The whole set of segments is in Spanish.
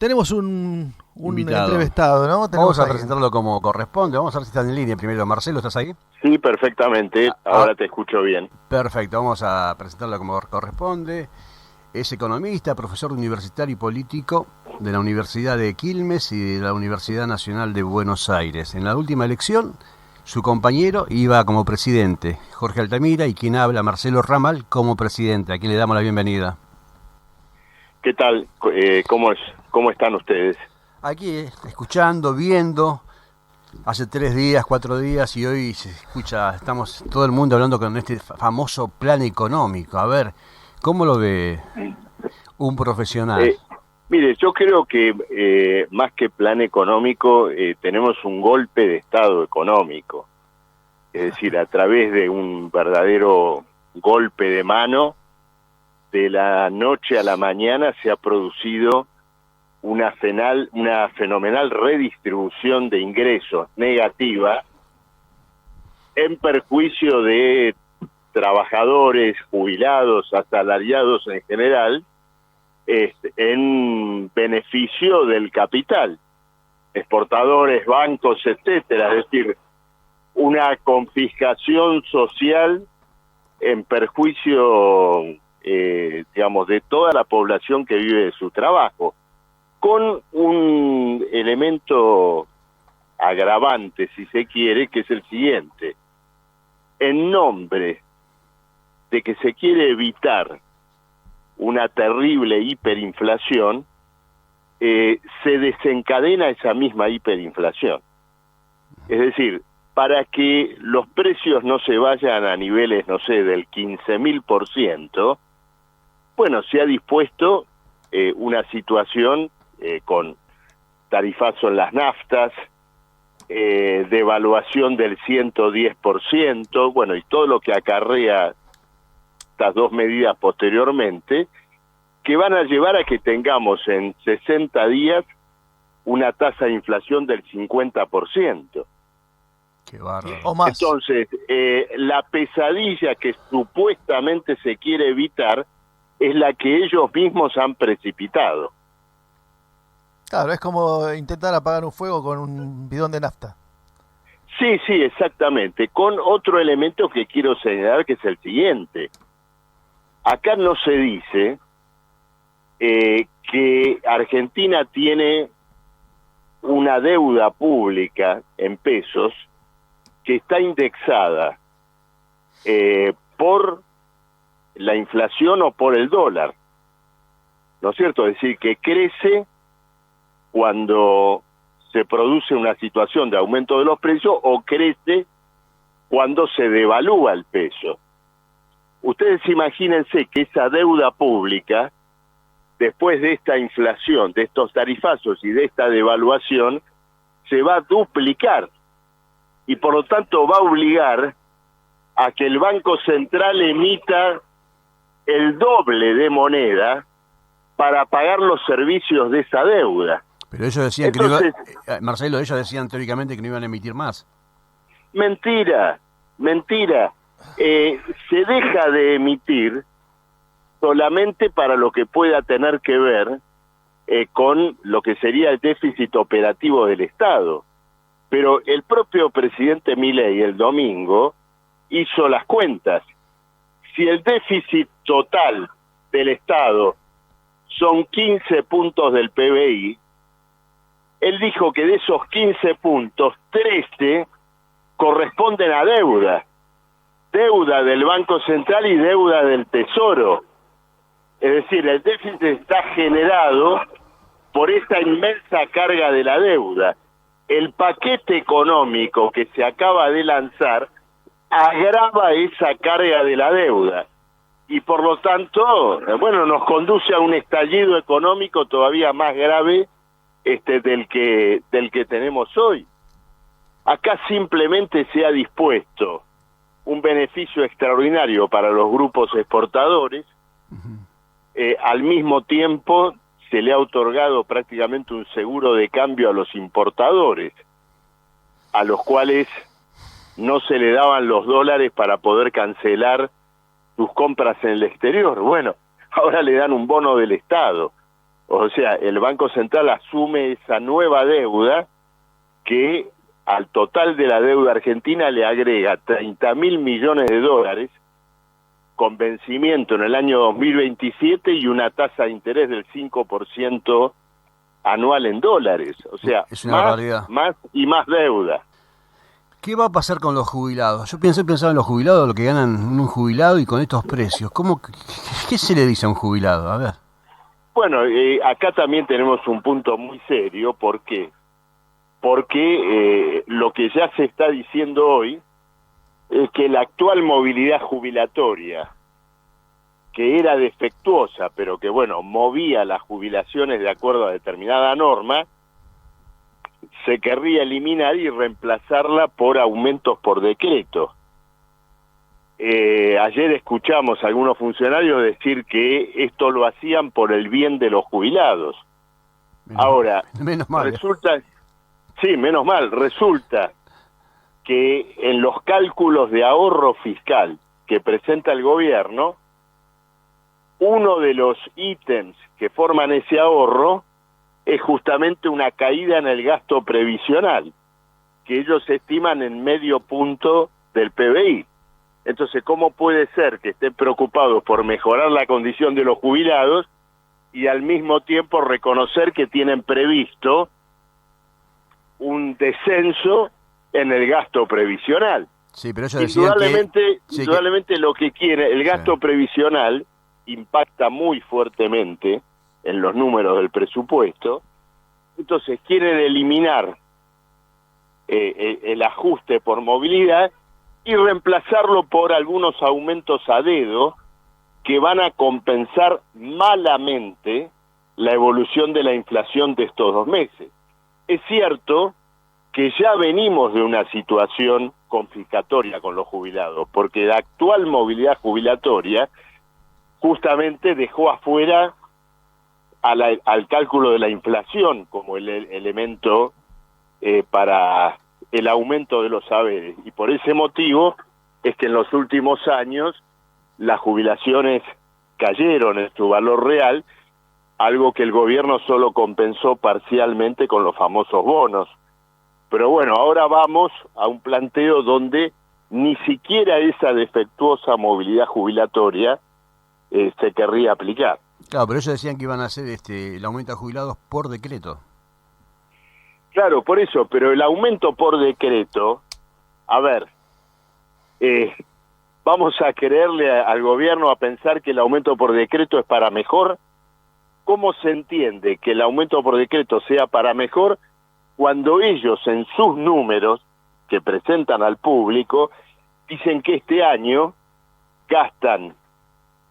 Tenemos un Invitado. entrevistado, ¿no? Vamos a presentarlo como corresponde. Vamos a ver si está en línea primero. Marcelo, ¿estás ahí? Sí, perfectamente. Ahora te escucho bien. Perfecto, vamos a presentarlo como corresponde. Es economista, profesor universitario y político de la Universidad de Quilmes y de la Universidad Nacional de Buenos Aires. En la última elección, su compañero iba como presidente, Jorge Altamira, y quien habla, Marcelo Ramal, como presidente, a quien le damos la bienvenida. ¿Qué tal? ¿Cómo están ustedes? Aquí, escuchando, viendo, hace 3 días, 4 días, y hoy se escucha, estamos todo el mundo hablando con este famoso plan económico. A ver, ¿cómo lo ve un profesional? Mire, yo creo que más que plan económico, tenemos un golpe de Estado económico. Es decir, a través de un verdadero golpe de mano, de la noche a la mañana se ha producido una fenomenal redistribución de ingresos negativa en perjuicio de trabajadores, jubilados, asalariados en general, en beneficio del capital, exportadores, bancos, etcétera. Es decir, una confiscación social en perjuicio, digamos, de toda la población que vive de su trabajo, con un elemento agravante, si se quiere, que es el siguiente. En nombre de que se quiere evitar una terrible hiperinflación, se desencadena esa misma hiperinflación. Es decir, para que los precios no se vayan a niveles, no sé, del 15.000%, bueno, se ha dispuesto una situación con tarifazo en las naftas, devaluación del 110%, bueno, y todo lo que acarrea estas dos medidas posteriormente, que van a llevar a que tengamos en 60 días una tasa de inflación del 50%. Qué bárbaro. O más. Entonces, la pesadilla que supuestamente se quiere evitar es la que ellos mismos han precipitado. Claro, es como intentar apagar un fuego con un bidón de nafta. Sí, exactamente, con otro elemento que quiero señalar, que es el siguiente. Acá no se dice que Argentina tiene una deuda pública en pesos que está indexada por la inflación o por el dólar, ¿no es cierto? Es decir, que crece cuando se produce una situación de aumento de los precios o crece cuando se devalúa el peso. Ustedes imagínense que esa deuda pública, después de esta inflación, de estos tarifazos y de esta devaluación, se va a duplicar y por lo tanto va a obligar a que el Banco Central emita el doble de moneda para pagar los servicios de esa deuda. Pero ellos decían Entonces, Marcelo, ellos decían teóricamente que no iban a emitir más. Mentira. Se deja de emitir solamente para lo que pueda tener que ver con lo que sería el déficit operativo del Estado. Pero el propio presidente Milei el domingo hizo las cuentas. Si el déficit total del Estado son 15 puntos del PBI, él dijo que de esos 15 puntos, 13 corresponden a deuda del Banco Central y deuda del Tesoro. Es decir, el déficit está generado por esta inmensa carga de la deuda. El paquete económico que se acaba de lanzar agrava esa carga de la deuda y por lo tanto, bueno, nos conduce a un estallido económico todavía más grave del que tenemos hoy. Acá simplemente se ha dispuesto un beneficio extraordinario para los grupos exportadores. Al mismo tiempo se le ha otorgado prácticamente un seguro de cambio a los importadores, a los cuales no se le daban los dólares para poder cancelar sus compras en el exterior. Bueno, ahora le dan un bono del Estado. O sea, el Banco Central asume esa nueva deuda que al total de la deuda argentina le agrega 30.000 millones de dólares con vencimiento en el año 2027 y una tasa de interés del 5% anual en dólares. O sea, es una barbaridad. Más y más deuda. ¿Qué va a pasar con los jubilados? Yo pensaba en los jubilados, lo que ganan un jubilado y con estos precios. ¿Qué se le dice a un jubilado? A ver. Bueno, acá también tenemos un punto muy serio. ¿Por qué? Porque lo que ya se está diciendo hoy es que la actual movilidad jubilatoria, que era defectuosa, pero que, bueno, movía las jubilaciones de acuerdo a determinada norma, se querría eliminar y reemplazarla por aumentos por decreto. Ayer escuchamos a algunos funcionarios decir que esto lo hacían por el bien de los jubilados. Ahora, menos mal. Menos mal, resulta que en los cálculos de ahorro fiscal que presenta el gobierno, uno de los ítems que forman ese ahorro es justamente una caída en el gasto previsional, que ellos estiman en 0,5 punto del PBI. Entonces, ¿cómo puede ser que estén preocupados por mejorar la condición de los jubilados y al mismo tiempo reconocer que tienen previsto un descenso en el gasto previsional? Sí, pero ellos decían indudablemente lo que quiere el gasto previsional impacta muy fuertemente en los números del presupuesto. Entonces quieren eliminar el ajuste por movilidad y reemplazarlo por algunos aumentos a dedo que van a compensar malamente la evolución de la inflación de estos 2 meses. Es cierto que ya venimos de una situación confiscatoria con los jubilados, porque la actual movilidad jubilatoria justamente dejó afuera al cálculo de la inflación como el elemento para el aumento de los saberes. Y por ese motivo es que en los últimos años las jubilaciones cayeron en su valor real, algo que el gobierno solo compensó parcialmente con los famosos bonos. Pero bueno, ahora vamos a un planteo donde ni siquiera esa defectuosa movilidad jubilatoria se querría aplicar. Claro, pero ellos decían que iban a hacer el aumento de jubilados por decreto. Claro, por eso, pero el aumento por decreto, a ver, ¿vamos a creerle al gobierno a pensar que el aumento por decreto es para mejor? ¿Cómo se entiende que el aumento por decreto sea para mejor cuando ellos en sus números que presentan al público dicen que este año gastan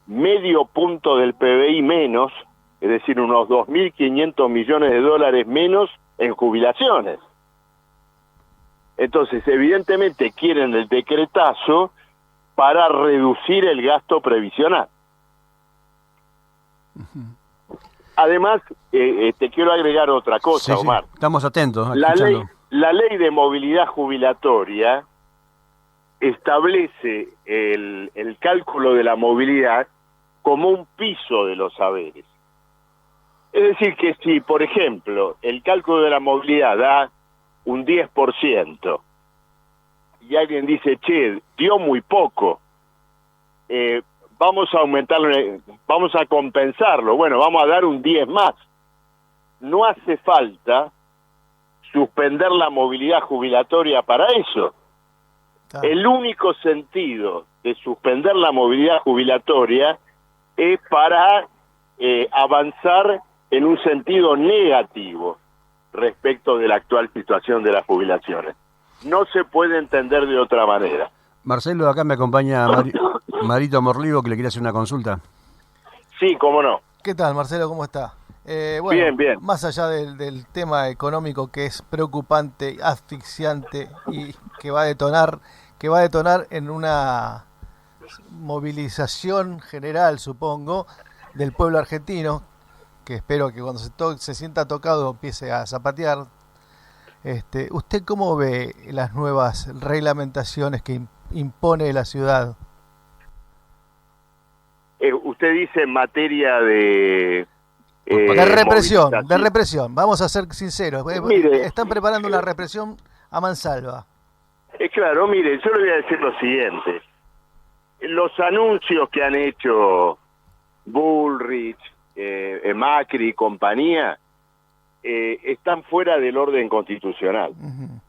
0,5 punto del PBI menos, es decir, unos 2.500 millones de dólares menos en jubilaciones? Entonces, evidentemente quieren el decretazo para reducir el gasto previsional. Además, te quiero agregar otra cosa, sí, Omar. Estamos atentos. La ley de movilidad jubilatoria establece el cálculo de la movilidad como un piso de los saberes. Es decir, que si, por ejemplo, el cálculo de la movilidad da un 10% y alguien dice, che, dio muy poco, vamos a aumentarlo, vamos a compensarlo, bueno, vamos a dar un 10 más. No hace falta suspender la movilidad jubilatoria para eso. El único sentido de suspender la movilidad jubilatoria es para avanzar en un sentido negativo respecto de la actual situación de las jubilaciones. No se puede entender de otra manera. Marcelo, acá me acompaña Marito Morligo, que le quiere hacer una consulta. Sí, cómo no. ¿Qué tal, Marcelo? ¿Cómo está? Bueno, bien, bien. Más allá del tema económico que es preocupante, asfixiante y que va a detonar en una movilización general, supongo, del pueblo argentino, que espero que cuando se sienta tocado empiece a zapatear. ¿Usted cómo ve las nuevas reglamentaciones que impone la ciudad? Usted dice en materia de De represión, movilización. vamos a ser sinceros. Mire, están preparando una represión a mansalva. Claro, mire, yo le voy a decir lo siguiente. Los anuncios que han hecho Bullrich, Macri y compañía están fuera del orden constitucional. Uh-huh.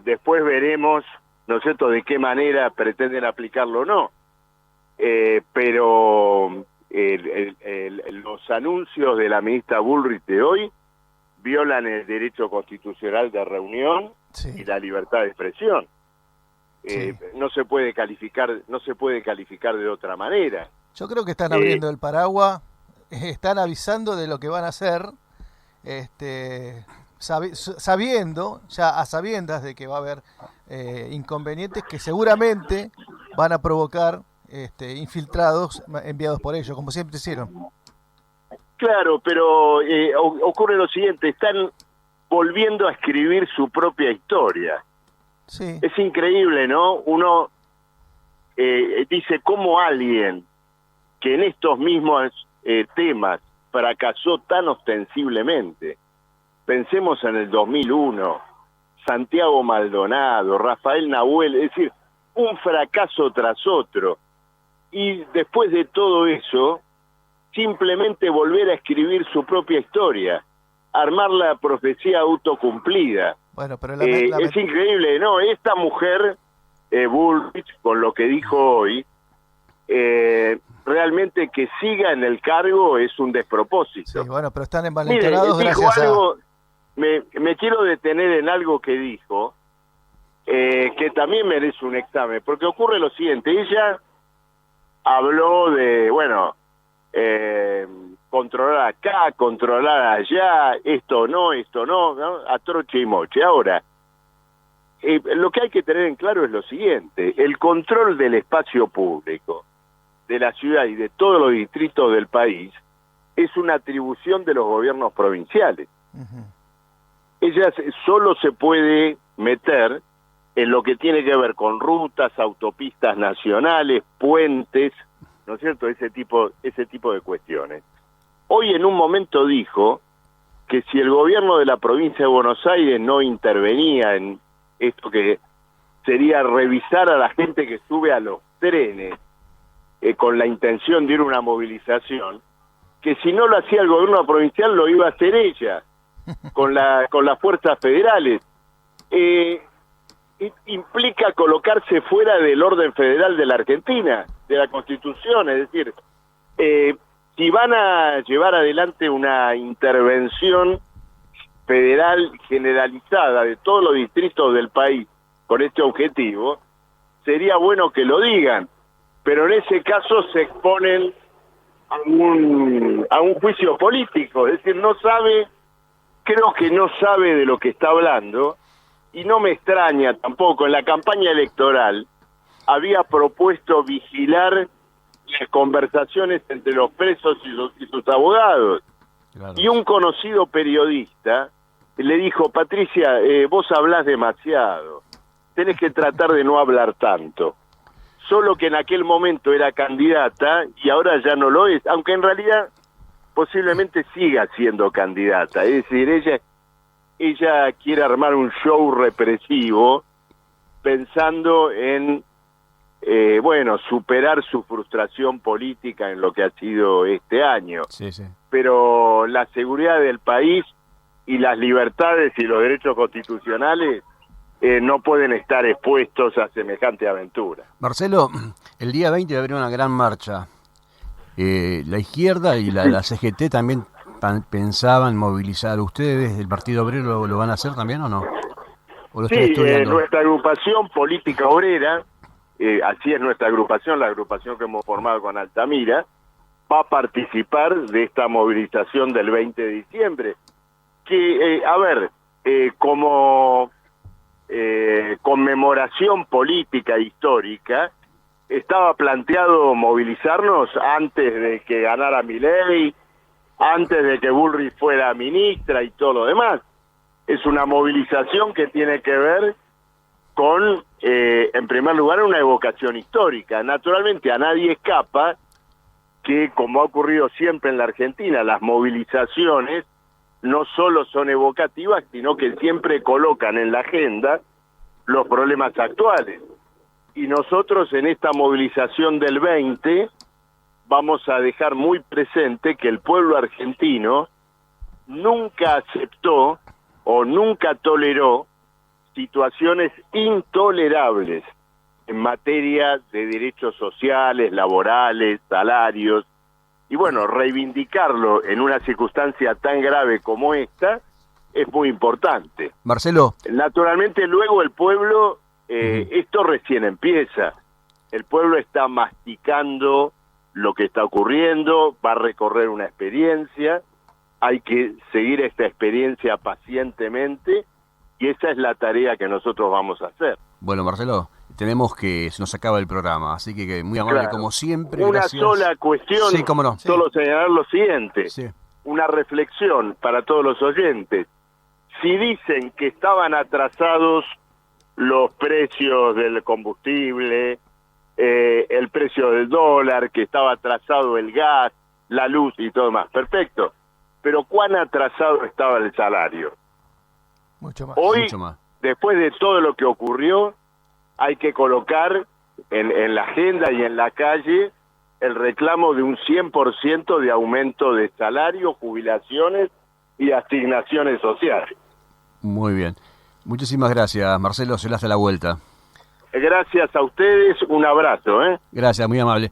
Después veremos, ¿no es cierto?, de qué manera pretenden aplicarlo o no. Pero los anuncios de la ministra Bullrich de hoy violan el derecho constitucional de reunión y la libertad de expresión. No se puede calificar de otra manera. Yo creo que están abriendo el paraguas, están avisando de lo que van a hacer, sabiendo, ya a sabiendas de que va a haber inconvenientes que seguramente van a provocar infiltrados enviados por ellos, como siempre hicieron. Claro, pero ocurre lo siguiente, están volviendo a escribir su propia historia. Sí. Es increíble, ¿no? Uno dice cómo alguien que en estos mismos temas fracasó tan ostensiblemente. Pensemos en el 2001, Santiago Maldonado, Rafael Nahuel, es decir, un fracaso tras otro. Y después de todo eso, simplemente volver a escribir su propia historia, armar la profecía autocumplida. Bueno, pero es increíble, ¿no? Esta mujer, Bullrich, con lo que dijo hoy, realmente que siga en el cargo es un despropósito. Sí, bueno, pero están envalentonados gracias algo, me quiero detener en algo que dijo, que también merece un examen, porque ocurre lo siguiente, ella habló de, controlar acá, controlar allá, esto no, ¿no? A troche y moche. Ahora, lo que hay que tener en claro es lo siguiente, el control del espacio público de la ciudad y de todos los distritos del país es una atribución de los gobiernos provinciales. Uh-huh. Ella solo se puede meter en lo que tiene que ver con rutas, autopistas nacionales, puentes, ¿no es cierto?, ese tipo de cuestiones. Hoy en un momento dijo que si el gobierno de la provincia de Buenos Aires no intervenía en esto que sería revisar a la gente que sube a los trenes con la intención de ir a una movilización, que si no lo hacía el gobierno provincial lo iba a hacer ella, con las fuerzas federales. Implica colocarse fuera del orden federal de la Argentina, de la Constitución, es decir, si van a llevar adelante una intervención federal generalizada de todos los distritos del país con este objetivo, sería bueno que lo digan, pero en ese caso se exponen a un juicio político, es decir, creo que no sabe de lo que está hablando. Y no me extraña tampoco, en la campaña electoral había propuesto vigilar las conversaciones entre los presos y sus abogados. Claro. Y un conocido periodista le dijo, Patricia, vos hablás demasiado, tenés que tratar de no hablar tanto. Solo que en aquel momento era candidata y ahora ya no lo es, aunque en realidad posiblemente siga siendo candidata. Es decir, ella quiere armar un show represivo pensando en, superar su frustración política en lo que ha sido este año. Sí, sí. Pero la seguridad del país y las libertades y los derechos constitucionales no pueden estar expuestos a semejante aventura. Marcelo, el día 20 va a haber una gran marcha. La izquierda y la CGT también pensaban movilizar. ¿Ustedes, el Partido Obrero, lo van a hacer también o no? ¿O lo están estudiando? Nuestra agrupación política obrera, así es nuestra agrupación, la agrupación que hemos formado con Altamira, va a participar de esta movilización del 20 de diciembre. Que, como conmemoración política histórica, estaba planteado movilizarnos antes de que ganara Milei, antes de que Bullrich fuera ministra y todo lo demás. Es una movilización que tiene que ver con, en primer lugar, una evocación histórica. Naturalmente a nadie escapa que, como ha ocurrido siempre en la Argentina, las movilizaciones no solo son evocativas, sino que siempre colocan en la agenda los problemas actuales. Y nosotros en esta movilización del 20 vamos a dejar muy presente que el pueblo argentino nunca aceptó o nunca toleró situaciones intolerables en materia de derechos sociales, laborales, salarios, y bueno, reivindicarlo en una circunstancia tan grave como esta es muy importante. Marcelo. Naturalmente luego el pueblo, esto recién empieza, el pueblo está masticando lo que está ocurriendo, va a recorrer una experiencia, hay que seguir esta experiencia pacientemente y esa es la tarea que nosotros vamos a hacer. Bueno, Marcelo, tenemos que, se nos acaba el programa, así que muy amable Claro. como siempre. Una gracias. sola cuestión, Sí, cómo no. solo señalar lo siguiente, Sí. una reflexión para todos los oyentes. Si dicen que estaban atrasados los precios del combustible, el precio del dólar, que estaba atrasado el gas, la luz y todo más, perfecto. Pero ¿cuán atrasado estaba el salario? Mucho más. Hoy, Mucho más. después de todo lo que ocurrió, hay que colocar en la agenda y en la calle el reclamo de un 100% de aumento de salario, jubilaciones y asignaciones sociales. Muy bien. Muchísimas gracias, Marcelo. Se le hace la vuelta. Gracias a ustedes, un abrazo. Gracias, muy amable.